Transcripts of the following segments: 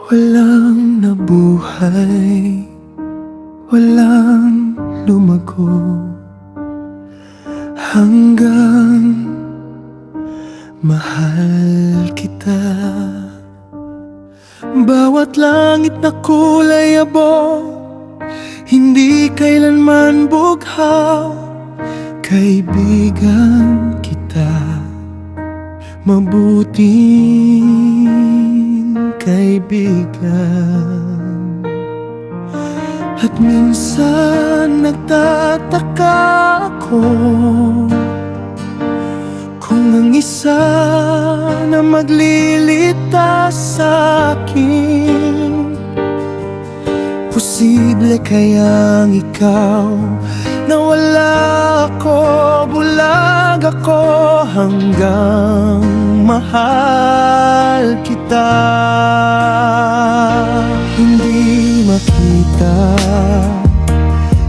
Walang nabuhay, walang lumago, hanggang mahal kita. Bawat langit na kulay abo, hindi kailanman bughaw. Kaibigan kita, mabuting kaibigan. At minsan nagtataka ako kung ang isa na maglilita sa akin, posible kayang ikaw na wala ako, bulag ako hanggang mahal kita. Hindi makita,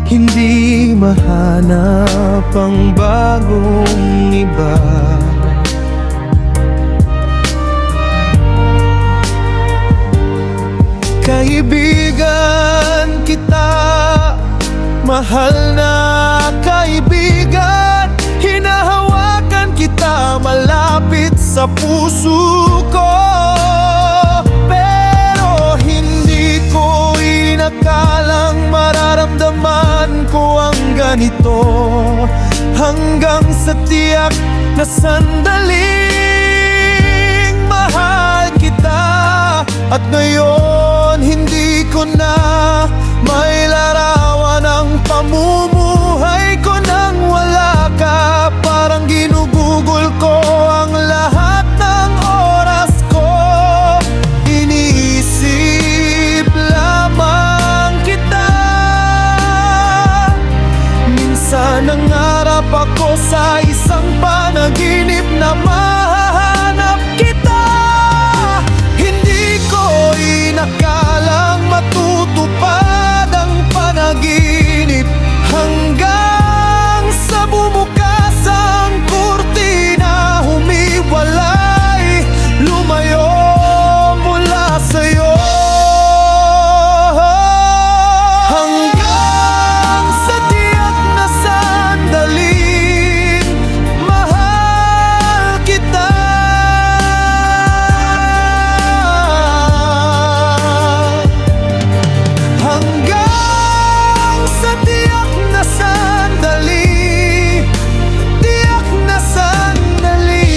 hindi mahanap ang bagong iba. Kaibigan kita, mahal na kaibigan, hinahawakan kita malapit sa puso ko. Pero hindi ko inakalang mararamdaman ko ang ganito, hanggang sa tiyak na sandaling mahal kita. At ngayon hindi ko na mailarawan ang pamumuhay ko nang wala ka. Parang ginugugol ko ang lahat ng oras ko, iniisip lamang kita. Minsan nangarap ako sa isang panaginip na mahanap kita. Hindi ko inakalang matutupad ang panaginip, hanggang sa bumukas ang kurtina, humiwalay, lumayo mula sa'yo. Hanggang sa tiyak na sandaling mahal kita. Hanggang sa tiyak na sandali, tiyak na sandali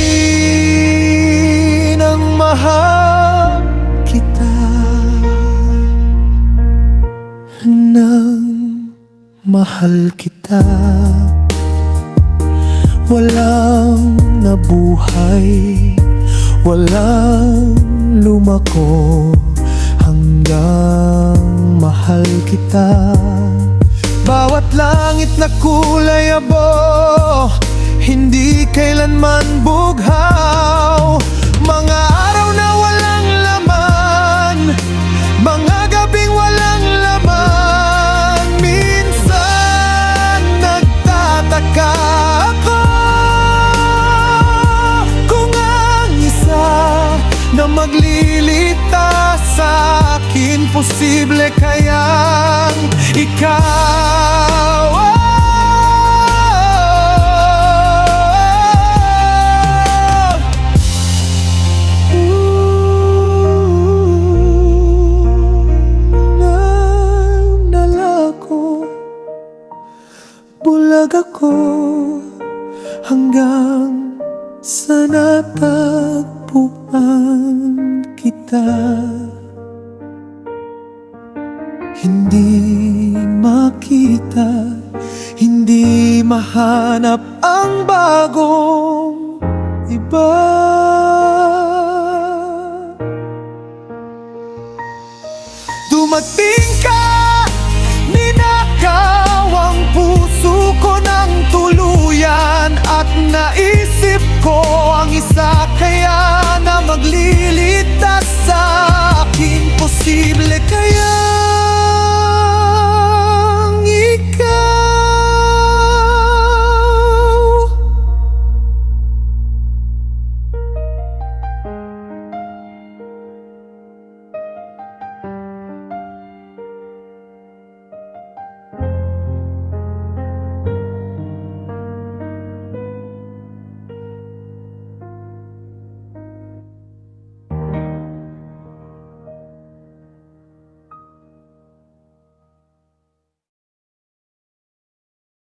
nang mahal kita. Nang mahal kita, walang nabuhay, walang lumako, hanggang mahal kita. Bawat langit na kulay abo, hindi kailanman bughaw. Mga araw na walang laman, mga gabing walang laman. Minsan nagtataka ako kung ang isa na maglilita sa akin, posible kayang ikaw. Nalako, bulag ako hanggang sa natagpuan kita. Hindi makita, hindi mahanap ang bagong iba. Dumating ka, ninakaw ang puso ko ng tuluyan, at naisip ko ang isa